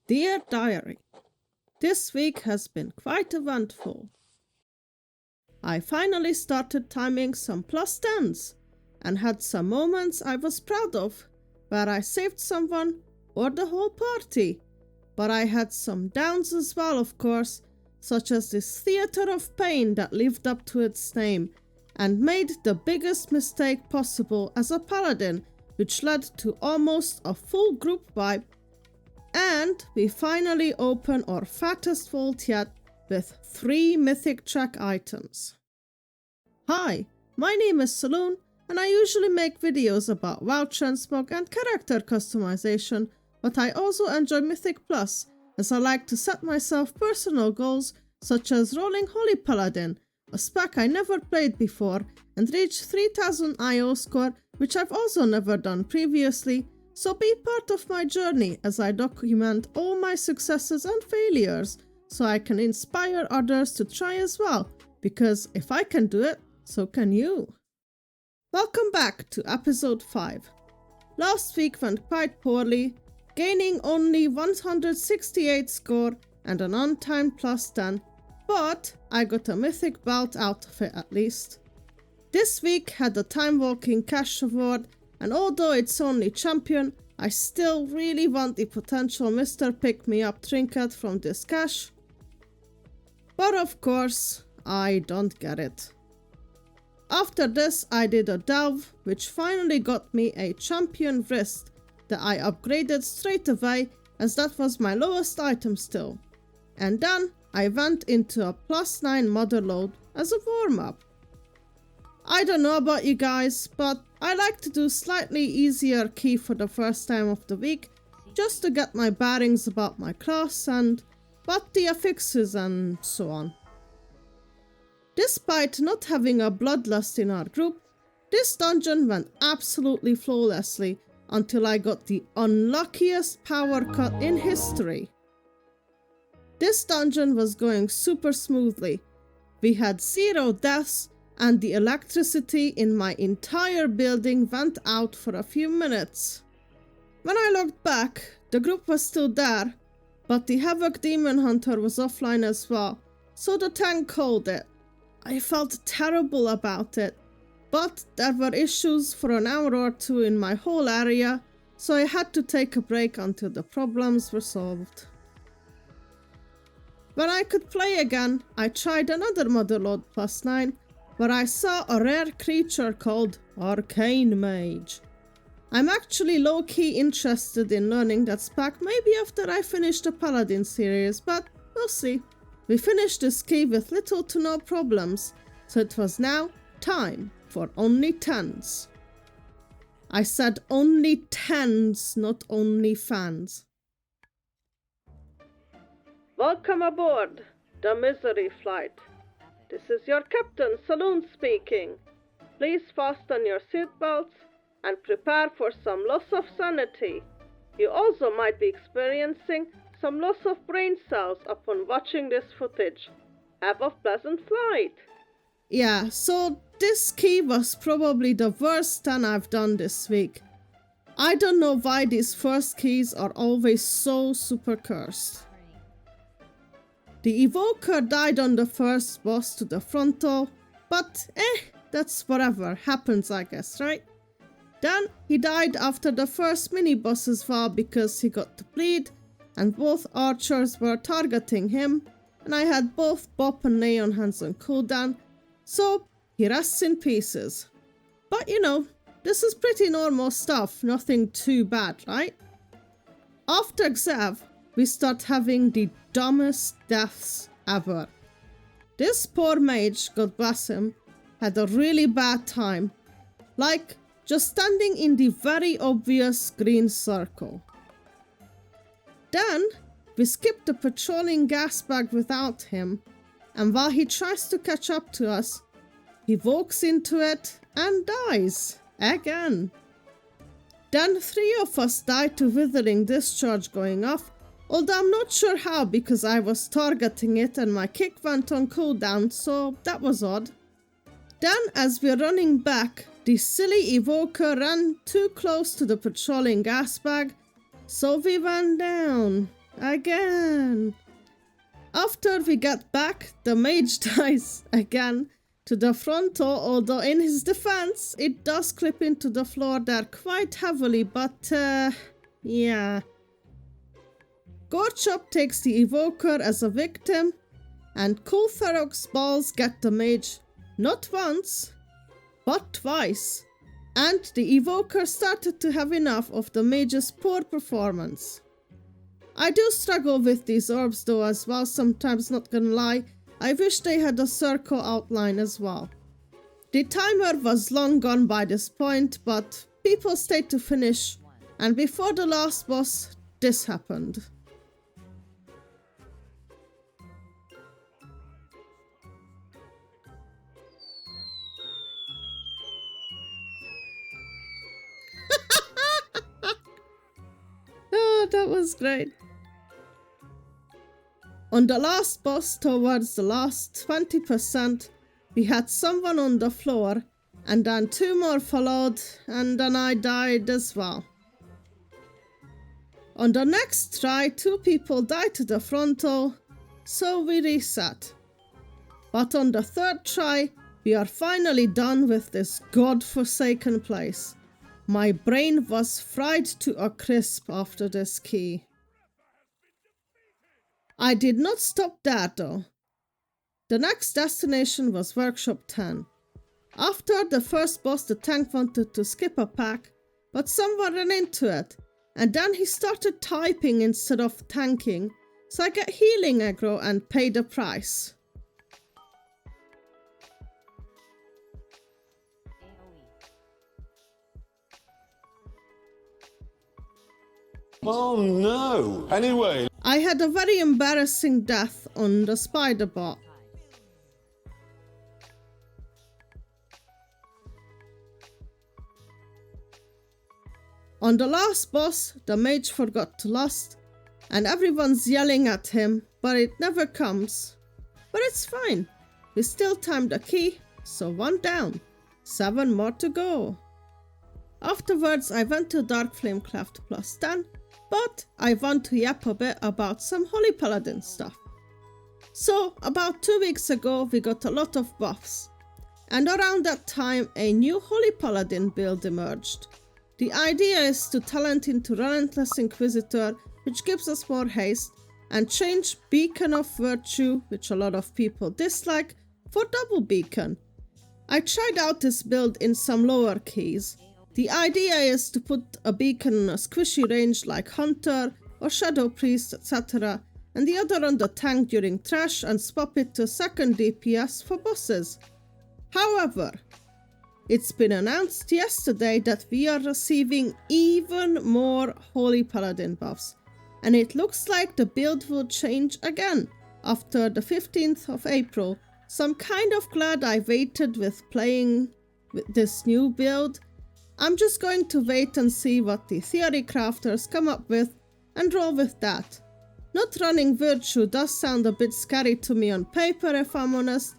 Dear Diary, this week has been quite eventful. I finally started timing some plus 10s and had some moments I was proud of where I saved someone or the whole party, but I had some downs as well, of course, such as this theater of pain that lived up to its name and made the biggest mistake possible as a paladin, which led to almost a full group wipe. And we finally open our fattest vault yet with 3 mythic track items. Hi, my name is Saloon and I usually make videos about WoW transmog and character customization, but I also enjoy Mythic Plus as I like to set myself personal goals such as rolling Holy Paladin, a spec I never played before, and reach 3000 IO score, which I've also never done previously. So be part of my journey as I document all my successes and failures, so I can inspire others to try as well, because if I can do it, so can you. Welcome back to episode 5. Last week went quite poorly, gaining only 168 score and an untimed plus 10, but I got a mythic belt out of it at least. This week had a time walking cash reward, and although it's only champion, I still really want the potential Mr. Pick Me Up trinket from this cache. But of course, I don't get it. After this, I did a delve, which finally got me a champion wrist that I upgraded straight away as that was my lowest item still. And then I went into a plus 9 motherlode as a warm-up. I don't know about you guys, but I like to do slightly easier key for the first time of the week, just to get my bearings about my class and what the affixes and so on. Despite not having a bloodlust in our group, this dungeon went absolutely flawlessly until I got the unluckiest power cut in history. This dungeon was going super smoothly. We had 0 deaths, and the electricity in my entire building went out for a few minutes. When I looked back, the group was still there, but the Havoc Demon Hunter was offline as well, so the tank called it. I felt terrible about it, but there were issues for an hour or 2 in my whole area, so I had to take a break until the problems were solved. When I could play again, I tried another motherlode plus 9, where I saw a rare creature called Arcane Mage. I'm actually low-key interested in learning that spec maybe after I finish the Paladin series, but we'll see. We finished this key with little to no problems, so it was now time for only 10s. I said only 10s, not only fans. Welcome aboard the Meadery flight. This is your captain, Saloon speaking. Please fasten your seatbelts and prepare for some loss of sanity. You also might be experiencing some loss of brain cells upon watching this footage. Have a pleasant flight. Yeah, so this key was probably the worst 10 I've done this week. I don't know why these first keys are always so super cursed. The evoker died on the first boss to the frontal, but that's whatever, happens I guess, right? Then he died after the first mini boss as well because he got to bleed, and both archers were targeting him, and I had both Bop and Neon Hands on cooldown, so he rests in pieces. But you know, this is pretty normal stuff, nothing too bad, right? After Xev, we start having the dumbest deaths ever. This poor mage, God bless him, had a really bad time, like just standing in the very obvious green circle. Then we skip the patrolling gas bag without him, and while he tries to catch up to us, he walks into it and dies again. Then 3 of us died to withering discharge going off, although I'm not sure how because I was targeting it and my kick went on cooldown, so that was odd. Then as we're running back, the silly evoker ran too close to the patrolling gas bag, so we went down. again. After we get back, the mage dies again to the frontal, although in his defense, it does clip into the floor there quite heavily, but yeah. Gorchop takes the evoker as a victim, and Kultharok's balls get the mage not once, but twice. And the evoker started to have enough of the mage's poor performance. I do struggle with these orbs though as well, sometimes, not gonna lie. I wish they had a circle outline as well. The timer was long gone by this point, but people stayed to finish, and before the last boss, this happened. Oh, that was great. On the last boss, towards the last 20%, we had someone on the floor, and then 2 more followed, and then I died as well. On the next try, 2 people died to the frontal, so we reset. But on the 3rd try, we are finally done with this godforsaken place. My brain was fried to a crisp after this key. I did not stop there though. The next destination was Workshop 10. After the first boss, the tank wanted to skip a pack, but someone ran into it, and then he started typing instead of tanking, so I got healing aggro and paid the price. Oh no! Anyway. I had a very embarrassing death on the spider bot. On the last boss, the mage forgot to lust, and everyone's yelling at him, but it never comes. But it's fine. We still timed the key, so 1 down. 7 more to go. Afterwards, I went to Dark Flamecleft plus 10, but I want to yap a bit about some Holy Paladin stuff. So, about 2 weeks ago, we got a lot of buffs, and around that time, a new Holy Paladin build emerged. The idea is to talent into Relentless Inquisitor, which gives us more haste, and change Beacon of Virtue, which a lot of people dislike, for Double Beacon. I tried out this build in some lower keys. The idea is to put a beacon in a squishy range like Hunter or Shadow Priest, etc., and the other on the tank during trash, and swap it to 2nd DPS for bosses. However, it's been announced yesterday that we are receiving even more Holy Paladin buffs, and it looks like the build will change again after the 15th of April, so I'm kind of glad I waited with playing with this new build. I'm just going to wait and see what the theory crafters come up with and roll with that. Not running Virtue does sound a bit scary to me on paper, if I'm honest.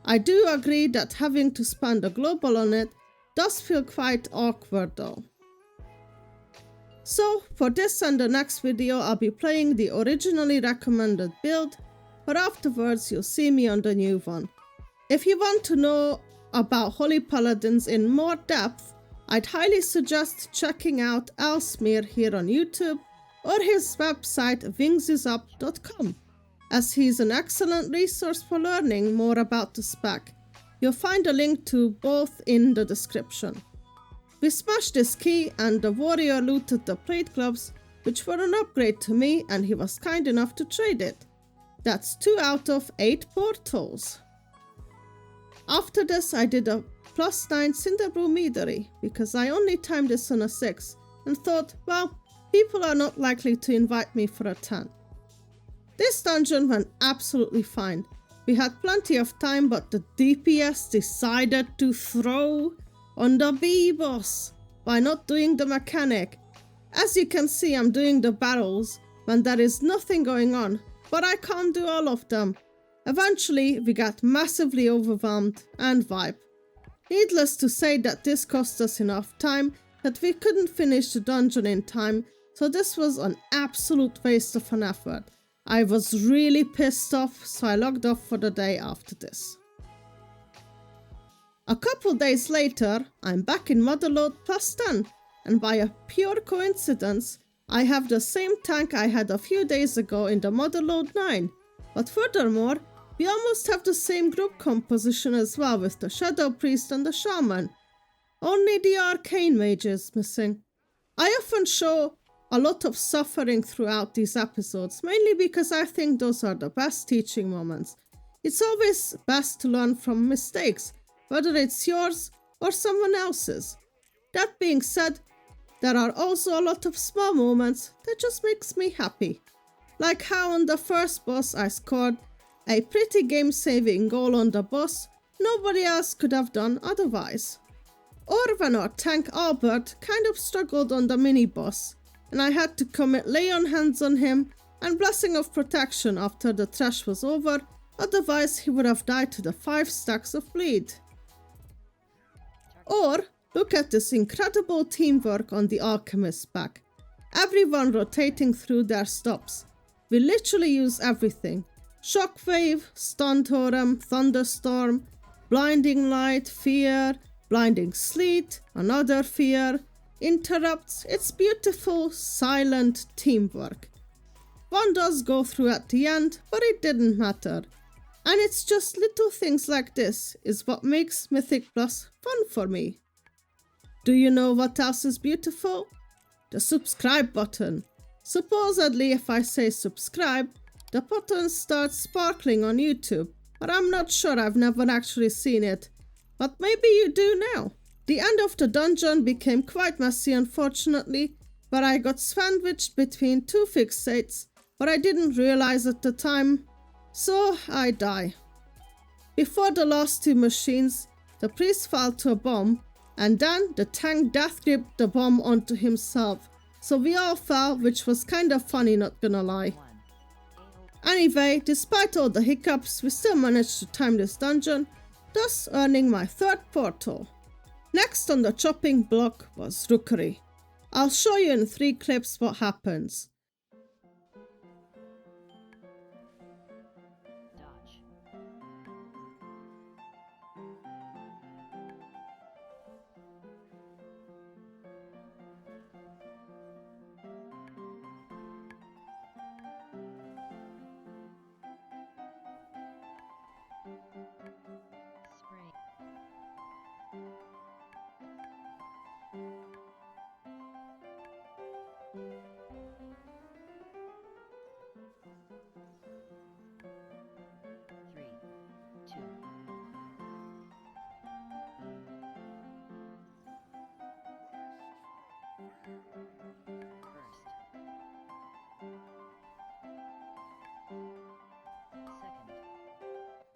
I do agree that having to spend a global on it does feel quite awkward though. So for this and the next video, I'll be playing the originally recommended build, but afterwards you'll see me on the new one. If you want to know about Holy Paladins in more depth, I'd highly suggest checking out Elsmere here on YouTube or his website wingsysup.com, as he's an excellent resource for learning more about the spec. You'll find a link to both in the description. We smashed this key and the warrior looted the plate gloves, which were an upgrade to me, and he was kind enough to trade it. That's 2 out of 8 portals. After this I did a +9 Cinderbrew Meadery, because I only timed this on a 6 and thought, well, people are not likely to invite me for a 10. This dungeon went absolutely fine. We had plenty of time, but the DPS decided to throw on the B-boss by not doing the mechanic. As you can see, I'm doing the barrels when there is nothing going on, but I can't do all of them. Eventually, we got massively overwhelmed and vibe. Needless to say that this cost us enough time that we couldn't finish the dungeon in time, so this was an absolute waste of an effort. I was really pissed off, so I logged off for the day after this. A couple days later, I'm back in motherlode +10, and by a pure coincidence, I have the same tank I had a few days ago in the motherlode 9, but furthermore, we almost have the same group composition as well with the Shadow Priest and the Shaman. Only the Arcane Mage is missing. I often show a lot of suffering throughout these episodes, mainly because I think those are the best teaching moments. It's always best to learn from mistakes, whether it's yours or someone else's. That being said, there are also a lot of small moments that just makes me happy. Like how on the first boss I scored a pretty game-saving goal on the boss nobody else could have done otherwise. Or when our tank Albert kind of struggled on the mini-boss, and I had to commit lay on hands on him and Blessing of Protection after the trash was over, otherwise he would have died to the 5 stacks of bleed. Or look at this incredible teamwork on the Alchemist pack. Everyone rotating through their stops. We literally use everything. Shockwave, Stun Totem, Thunderstorm, Blinding Light, Fear, Blinding Sleet, another Fear, Interrupts. It's beautiful, silent teamwork. One does go through at the end, but it didn't matter. And it's just little things like this is what makes Mythic Plus fun for me. Do you know what else is beautiful? The subscribe button. Supposedly if I say subscribe, the button starts sparkling on YouTube, but I'm not sure, I've never actually seen it. But maybe you do now. The end of the dungeon became quite messy unfortunately, where I got sandwiched between 2 fixates, but I didn't realize at the time. So I die. Before the last 2 machines, the priest fell to a bomb, and then the tank death gripped the bomb onto himself, so we all fell, which was kind of funny, not gonna lie. Anyway, despite all the hiccups, we still managed to time this dungeon, thus earning my 3rd portal. Next on the chopping block was Rookery. I'll show you in 3 clips what happens.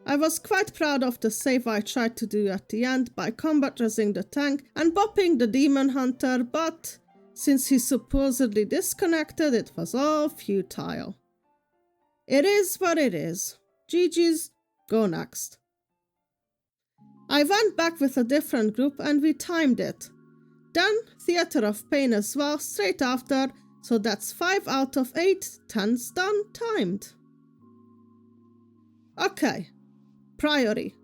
I was quite proud of the save I tried to do at the end by combat resing the tank and bopping the demon hunter, but since he supposedly disconnected, it was all futile. It is what it is. GG's, go next. I went back with a different group and we timed it. Then Theatre of Pain as well straight after, so that's 5 out of 8 10s done timed. Okay. Priory.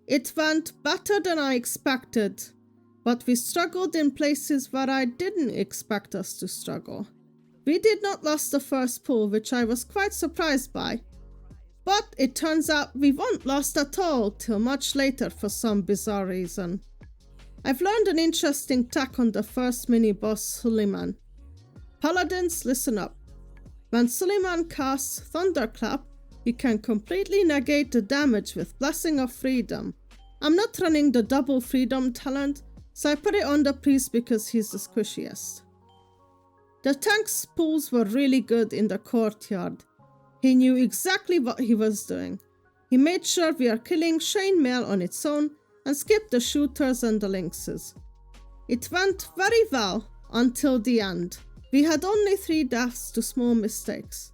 It went better than I expected, but we struggled in places where I didn't expect us to struggle. We did not lose the first pull, which I was quite surprised by, but it turns out we won't lost at all till much later for some bizarre reason. I've learned an interesting tack on the first mini-boss Suleiman. Paladins, listen up. When Suleiman casts Thunderclap, you can completely negate the damage with Blessing of Freedom. I'm not running the double freedom talent, so I put it on the priest because he's the squishiest. The tank's pulls were really good in the courtyard. He knew exactly what he was doing. He made sure we are killing chainmail on its own and skipped the shooters and the lynxes. It went very well until the end. We had only 3 deaths to small mistakes.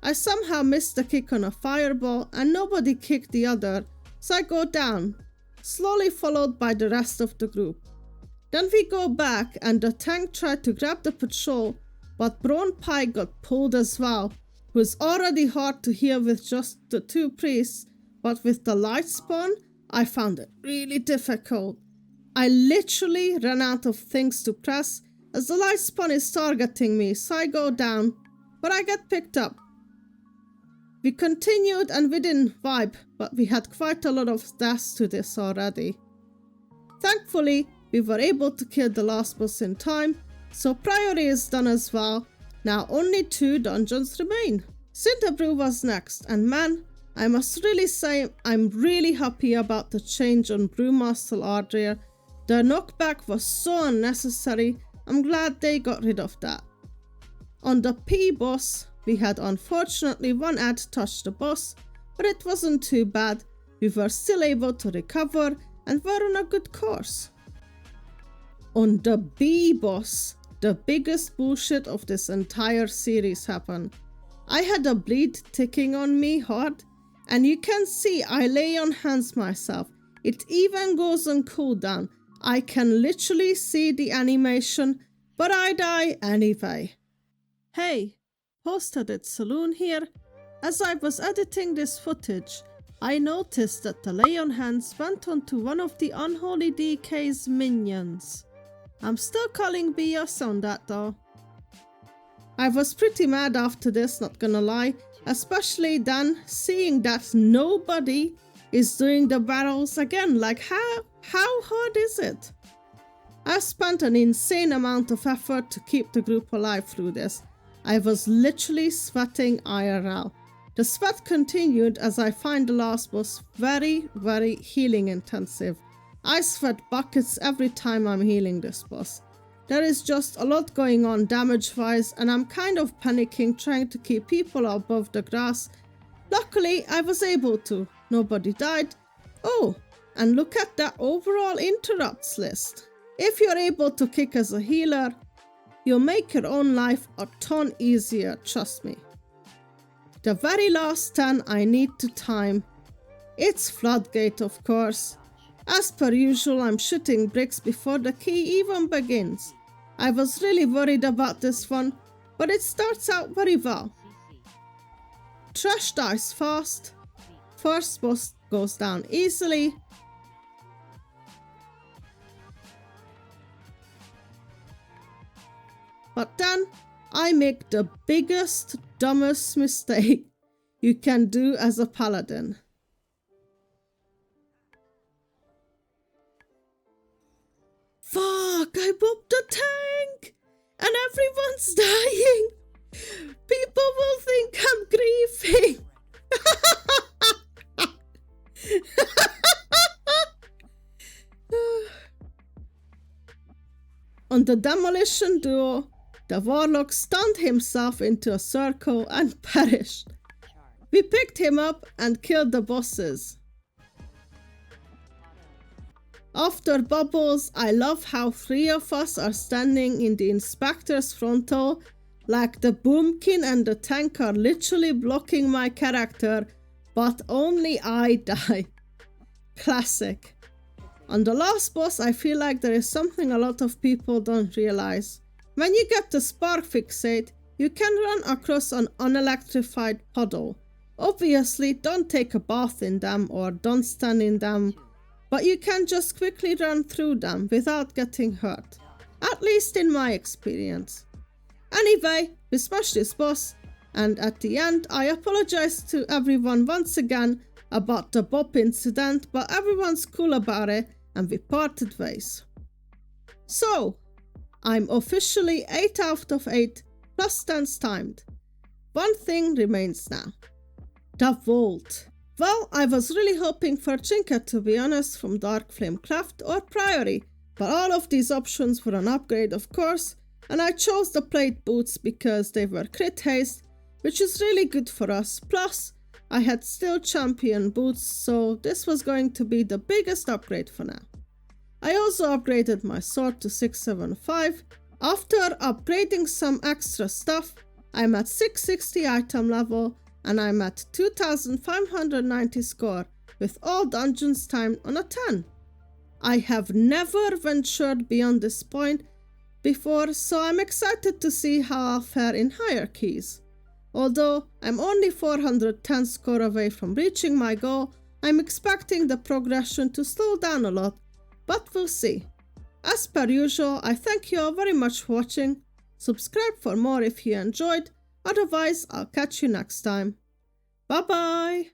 I somehow missed the kick on a fireball and nobody kicked the other, so I go down, slowly followed by the rest of the group. Then we go back and the tank tried to grab the patrol, but Braun Pie got pulled as well, who is already hard to heal with just the 2 priests, but with the light spawn, I found it really difficult. I literally ran out of things to press as the light spawn is targeting me, so I go down, but I get picked up. We continued and we didn't vibe, but we had quite a lot of deaths to this already. Thankfully, we were able to kill the last boss in time, so Priory is done as well. Now only 2 dungeons remain. Cinderbrew was next, and man, I must really say I'm really happy about the change on Brewmaster Ardria. The knockback was so unnecessary, I'm glad they got rid of that. On the P boss, we had unfortunately one ad touch the boss, but it wasn't too bad. We were still able to recover and were on a good course. On the B boss, the biggest bullshit of this entire series happened. I had a bleed ticking on me hard, and you can see I lay on hands myself. It even goes on cooldown. I can literally see the animation, but I die anyway. Hey, Post-Edit Saloon here. As I was editing this footage, I noticed that the lay on hands went onto one of the Unholy DK's minions. I'm still calling BS on that though. I was pretty mad after this, not gonna lie, especially then seeing that nobody is doing the battles again. Like how hard is it? I spent an insane amount of effort to keep the group alive through this. I was literally sweating IRL. The sweat continued as I find the last boss very, very healing intensive. I sweat buckets every time I'm healing this boss. There is just a lot going on damage wise, and I'm kind of panicking trying to keep people above the grass. Luckily I was able to. Nobody died. Oh, and look at that overall interrupts list. If you're able to kick as a healer, you'll make your own life a ton easier, trust me. The very last 10 I need to time. It's Floodgate, of course. As per usual, I'm shooting bricks before the key even begins. I was really worried about this one, but it starts out very well. Trash dies fast. First boss goes down easily. But then I make the biggest, dumbest mistake you can do as a paladin. Fuck, I booped the tank and everyone's dying. People will think I'm griefing. On the demolition duo, the warlock stunned himself into a circle and perished. We picked him up and killed the bosses. After bubbles, I love how 3 of us are standing in the inspector's frontal, like the boomkin and the tank are literally blocking my character, but only I die. Classic. On the last boss, I feel like there is something a lot of people don't realize. When you get the spark fixate, you can run across an unelectrified puddle. Obviously, don't take a bath in them or don't stand in them, but you can just quickly run through them without getting hurt. At least in my experience. Anyway, we smashed this boss, and at the end, I apologize to everyone once again about the bop incident, but everyone's cool about it and we parted ways. So, I'm officially 8 out of 8 plus 10s timed. One thing remains now. The vault. Well, I was really hoping for Trinket, to be honest, from Dark Flame Craft or Priory, but all of these options were an upgrade, of course, and I chose the plate boots because they were crit haste, which is really good for us. Plus, I had steel champion boots, so this was going to be the biggest upgrade for now. I also upgraded my sword to 675. After upgrading some extra stuff, I'm at 660 item level and I'm at 2590 score with all dungeons timed on a 10. I have never ventured beyond this point, before, so I'm excited to see how I'll fare in hierarchies. Although I'm only 410 score away from reaching my goal, I'm expecting the progression to slow down a lot, but we'll see. As per usual, I thank you all very much for watching. Subscribe for more if you enjoyed, otherwise I'll catch you next time. Bye bye!